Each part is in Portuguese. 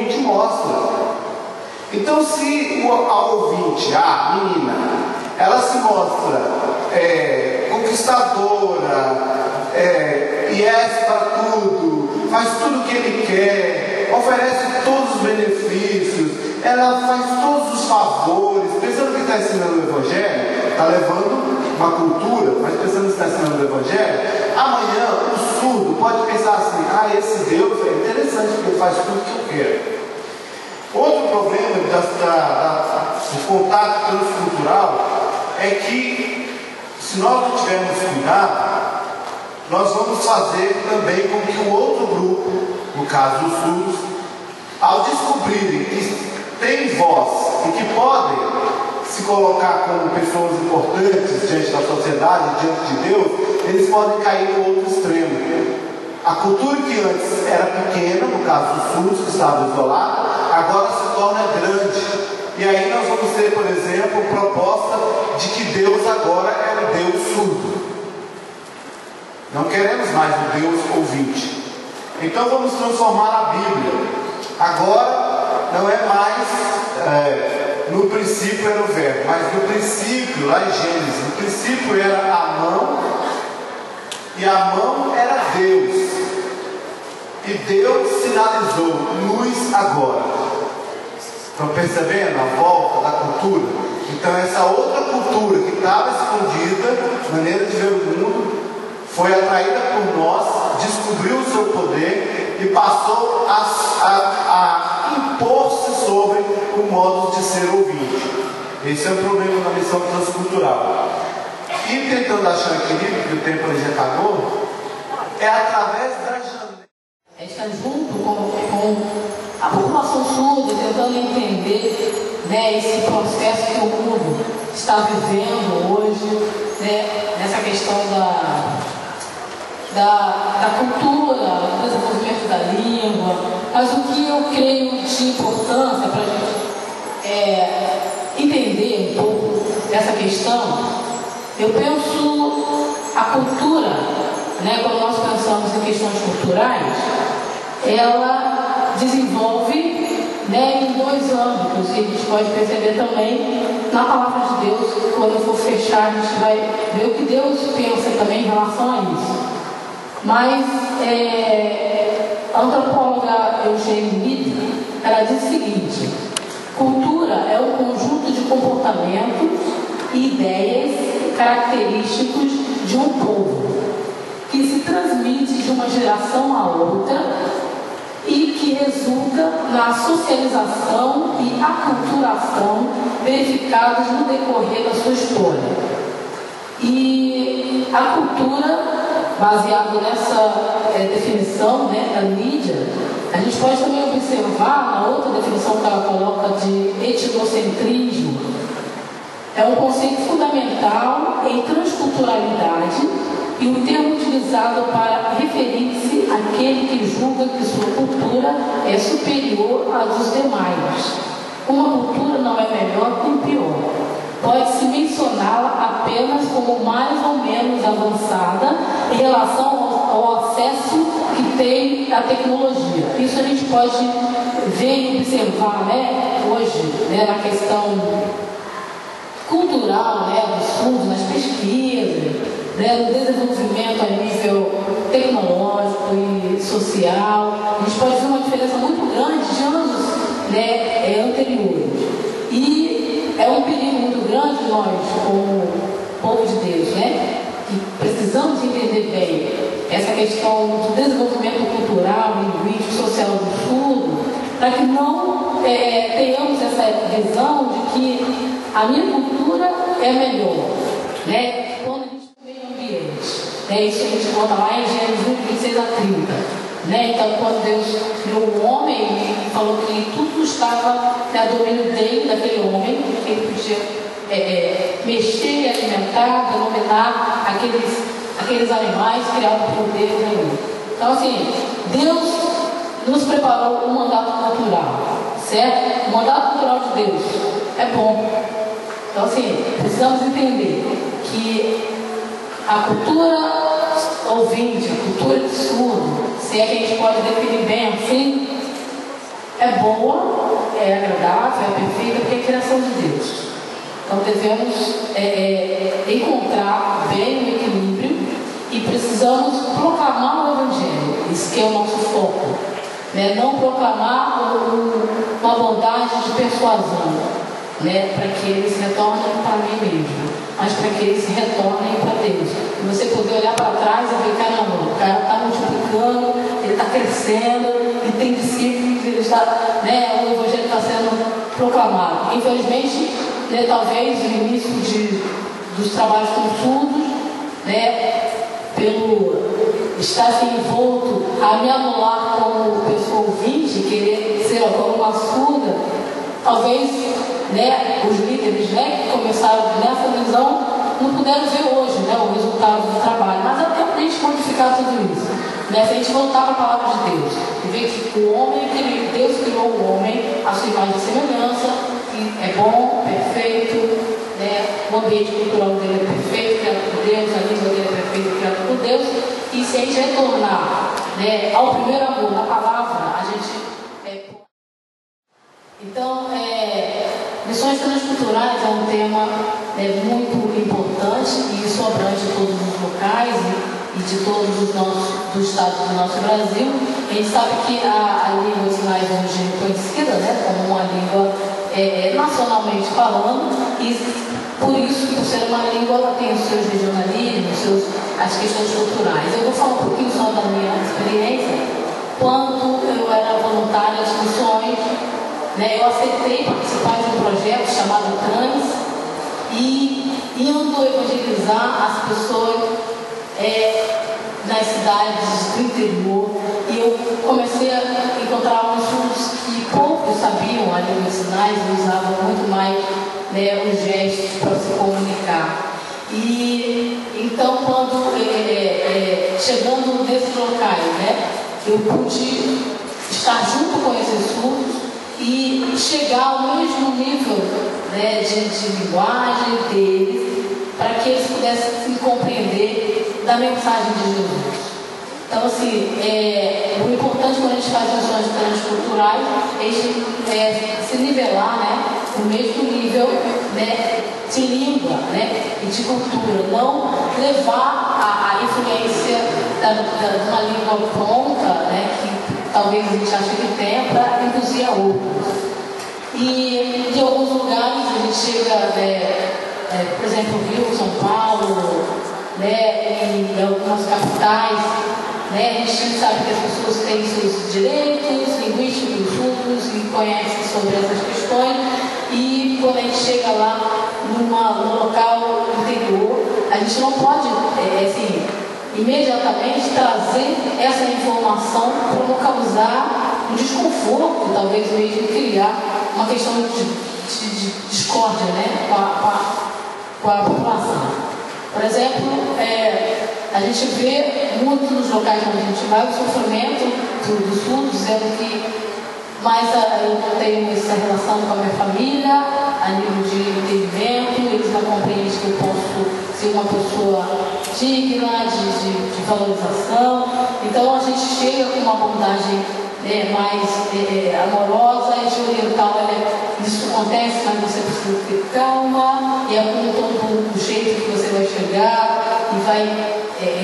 ouvinte mostra. Então, se a ouvinte, a menina, ela se mostra conquistadora, yes para tudo, faz tudo o que ele quer, oferece todos os benefícios, ela faz todos os favores, pensando que está ensinando o Evangelho, está levando uma cultura, mas pensando que está ensinando o Evangelho, amanhã o surdo pode pensar assim: esse Deus é interessante porque ele faz tudo o que eu quero. Outro problema do contato transcultural é que, se nós não tivermos cuidado, nós vamos fazer também com que o outro grupo, no caso os surdos, ao descobrirem que têm voz e que podem se colocar como pessoas importantes diante da sociedade, diante de Deus, eles podem cair no outro extremo. A cultura que antes era pequena, no caso dos surdos que estavam isolados, agora se torna grande. E aí nós vamos ter, por exemplo, proposta de que Deus agora é um Deus surdo. Não queremos mais um Deus ouvinte. Então vamos transformar a Bíblia. Agora não é mais no princípio era o verbo, mas no princípio, lá em Gênesis, no princípio era a mão, e a mão era Deus. E Deus sinalizou luz agora. Estão percebendo a volta da cultura? Então essa outra cultura que estava escondida, maneira de ver o mundo, foi atraída por nós, descobriu o seu poder e passou a impor-se sobre o modo de ser ouvinte. Esse é o problema da missão transcultural. E tentando achar equilíbrio, que o tempo já acabou, é através da janela. A gente está junto com a população surda, tentando entender, né, esse processo que o mundo está vivendo hoje, né, nessa questão da cultura, do desenvolvimento da língua. Mas o que eu creio de importância para a gente entender um pouco dessa questão, eu penso a cultura, né, quando nós pensamos em questões culturais, ela desenvolve, né, em dois âmbitos, e a gente pode perceber também na palavra de Deus. Quando eu for fechar, a gente vai ver o que Deus pensa também em relação a isso. Mas a antropóloga Eugênie Midler, ela diz o seguinte: cultura é um conjunto de comportamentos e ideias característicos de um povo, que se transmite de uma geração a outra e que resulta na socialização e aculturação verificadas no decorrer da sua história. E a cultura, baseado nessa definição, né, da mídia, a gente pode também observar na outra definição que ela coloca de etnocentrismo. É um conceito fundamental em transculturalidade e um termo utilizado para referir-se àquele que julga que sua cultura é superior à dos demais. Uma cultura não é melhor nem pior. Pode-se mencioná-la apenas como mais ou menos avançada em relação ao acesso que tem à tecnologia. Isso a gente pode ver e observar, né, hoje, né, na questão cultural, né, dos fundos, nas pesquisas, né, no desenvolvimento a nível tecnológico e social. A gente pode ver uma diferença muito grande de anos, né, anteriores. E é um perigo muito grande nós, como povo de Deus, né, que precisamos entender bem essa questão do desenvolvimento cultural, linguístico, social do surdo, para que não tenhamos essa visão de que a minha cultura é melhor, né? Quando a gente tem meio ambiente, né? Isso a gente conta lá em Gênesis 26 a 30, né? Então, quando Deus criou o homem, ele falou que tudo estava a domínio dele, daquele homem, que ele podia mexer, alimentar, denominar aqueles animais criados por Deus, né? Então, assim, Deus nos preparou um mandato cultural, certo? O mandato cultural de Deus é bom. Então, assim, precisamos entender que a cultura ouvinte, a cultura de surdo, se é que a gente pode definir bem assim, é boa, é agradável, é perfeita, porque é a criação de Deus. Então devemos encontrar bem o equilíbrio e precisamos proclamar o Evangelho. Isso que é o nosso foco. Né? Não proclamar uma abordagem de persuasão, né? Para que eles retornem para mim mesmo, mas para que eles retornem para Deus. E você poder olhar para trás e ver, caramba, o cara está multiplicando, ele está crescendo, ele tem discípulos, ele está, né? O Evangelho está sendo proclamado. Infelizmente, né, talvez no início dos trabalhos confusos, né, pelo estar assim envolto a me anular como pessoa ouvinte, querer ser como uma surda, talvez, né, os líderes, né, que começaram nessa visão não puderam ver hoje, né, o resultado do trabalho, mas até para a gente modificar tudo isso, né, se a gente voltar para a palavra de Deus e ver que o homem, Deus criou o homem à sua imagem e semelhança, que é bom, perfeito, né, o ambiente cultural dele é perfeito, criado por Deus, a língua dele é perfeita, criada por Deus, e se a gente retornar, né, ao primeiro amor, na palavra, a gente... Então, missões transculturais é um tema muito importante e isso abrange todos os locais e de todos os estados do nosso Brasil. A gente sabe que a língua de sinais hoje é conhecida, né, como uma língua nacionalmente falando, e por isso, por ser uma língua, ela tem os seus regionalismos, as questões culturais. Eu vou falar um pouquinho só da minha experiência. Quando eu era voluntária de missões, né, eu aceitei participar de um projeto chamado Trans e indo evangelizar as pessoas nas cidades do interior, e eu comecei a encontrar alguns surdos que poucos sabiam a língua de sinais e usavam muito mais, né, os gestos para se comunicar. E então, quando chegando nesses locais, né, eu pude estar junto com esses surdos e chegar ao mesmo nível, né, de linguagem deles, para que eles pudessem se compreender da mensagem de Jesus. Então, assim, o importante quando a gente faz ações transculturais é se nivelar, né, no mesmo nível, né, de língua, né, e de cultura, não levar a influência de uma língua pronta, né, que talvez a gente ache que tem, para induzir a outros. E em alguns lugares a gente chega, por exemplo, Rio, São Paulo, né, em algumas capitais, né, a gente sabe que as pessoas têm seus direitos linguísticos juntos e conhecem sobre essas questões, e quando a gente chega lá no local interior, a gente não pode imediatamente trazer essa informação para não causar um desconforto, talvez mesmo criar uma questão de discórdia, né, com a população. Por exemplo, a gente vê muito nos locais onde a gente vai o sofrimento do surdo, dizendo que mas eu não tenho essa relação com a minha família, a nível de entendimento, eles não compreendem que eu posso ser uma pessoa digna, de valorização. Então a gente chega com uma abordagem mais amorosa e de orientar, olha, isso acontece, mas você precisa ter calma, e é com todo o jeito que você vai chegar e vai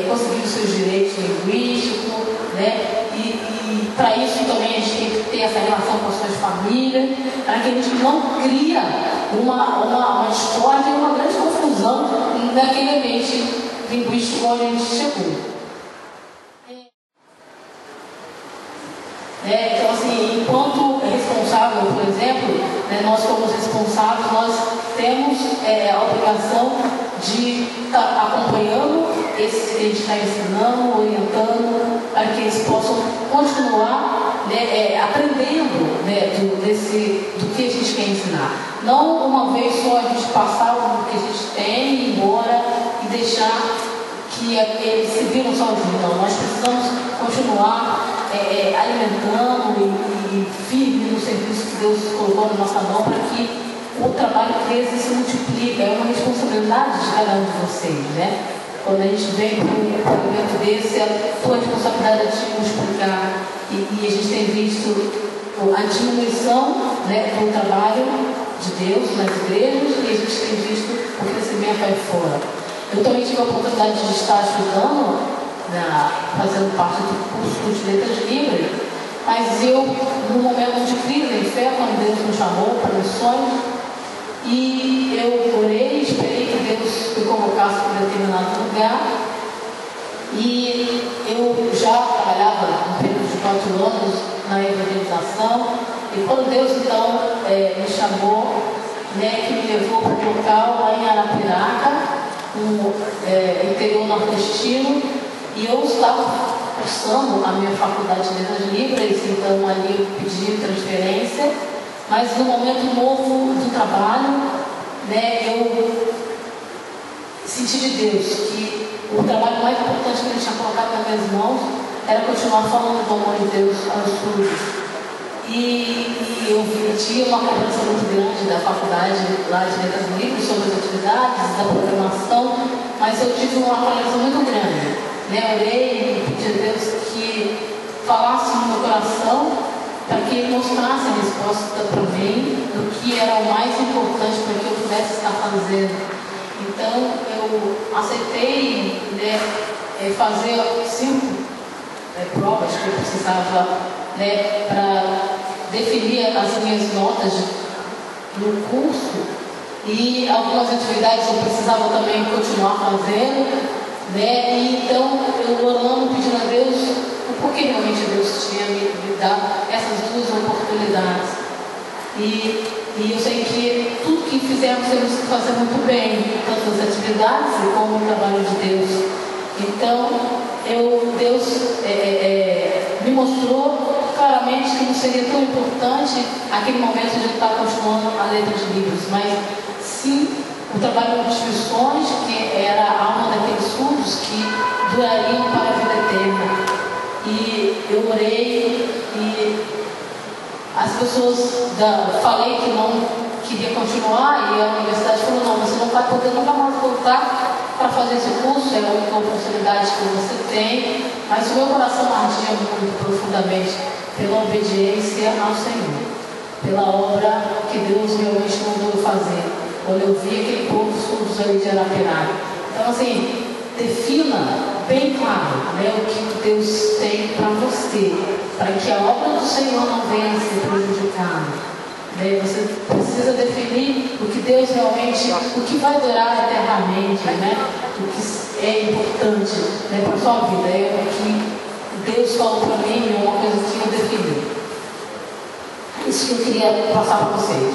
conseguir os seus direitos linguísticos, né? E para isso também a gente tem que ter essa relação com as suas famílias, para que a gente não cria uma discórdia e uma grande confusão naquele ambiente linguístico onde a gente chegou. Então, assim, enquanto responsável, por exemplo, né, nós como responsáveis, nós temos a obrigação de estar acompanhando esse que a gente está ensinando, orientando, para que eles possam continuar, né, aprendendo, né, do que a gente quer ensinar. Não uma vez só a gente passar o que a gente tem, ir embora e deixar que eles se viram sozinhos. Não, nós precisamos continuar alimentando e firme no serviço que Deus colocou na nossa mão, para que o trabalho cresça e se multiplique. É uma responsabilidade de cada um de vocês, né? Quando a gente vem para um evento desse, a sua responsabilidade é de multiplicar. E a gente tem visto a diminuição, né, do trabalho de Deus nas igrejas, e a gente tem visto o crescimento aí fora. Eu também tive a oportunidade de estar estudando, fazendo parte do curso de Letras Livres, mas eu, no momento de crise em fé, quando Deus me chamou para missões, e eu orei, esperei que Deus me convocasse para um determinado lugar, e eu já trabalhava um período de 4 anos na evangelização, e quando Deus então me chamou, né, que me levou para um local lá em Arapiraca, no interior nordestino, e eu estava cursando a minha faculdade de Letras Livres, então ali eu pedi transferência, mas no momento novo do trabalho, né, eu senti de Deus que o trabalho mais importante que Ele tinha colocado nas minhas mãos era continuar falando do amor de Deus aos surdos. E eu tinha uma cobrança muito grande da faculdade lá de Letras Livres sobre as atividades, da programação, mas eu tive uma cobrança muito grande. Orei e pedi a Deus que falasse no meu coração para que Ele mostrasse a resposta para mim do que era o mais importante para que eu pudesse estar fazendo. Então eu aceitei, né, fazer 5 provas que eu precisava, né, para definir as minhas notas no curso, e algumas atividades eu precisava também continuar fazendo, né? E então eu orando, pedindo a Deus o porquê realmente Deus tinha me dado essas 2 oportunidades. E eu sei que tudo que fizermos temos que fazer muito bem, tanto as atividades como o trabalho de Deus. Então Deus me mostrou claramente que não seria tão importante aquele momento de estar continuando a Letras Livres, mas sim o trabalho de missões, que era a alma daqueles surdos que durariam para a vida eterna. E eu orei e as pessoas falei que não queria continuar, e a universidade falou: não, você não vai poder nunca mais voltar para fazer esse curso, é a única oportunidade que você tem. Mas o meu coração ardia muito profundamente pela obediência ao Senhor, pela obra que Deus realmente mandou eu fazer, quando eu vi aquele povo surdos ali de Arapiraca. Então, assim, defina bem claro, né, o que Deus tem para você, para que a obra do Senhor não venha a ser prejudicada. Você precisa definir o que Deus realmente, o que vai durar eternamente, né? O que é importante, né, para a sua vida. É o que Deus falou para mim, é uma coisa que eu defini. Isso que eu queria passar para vocês.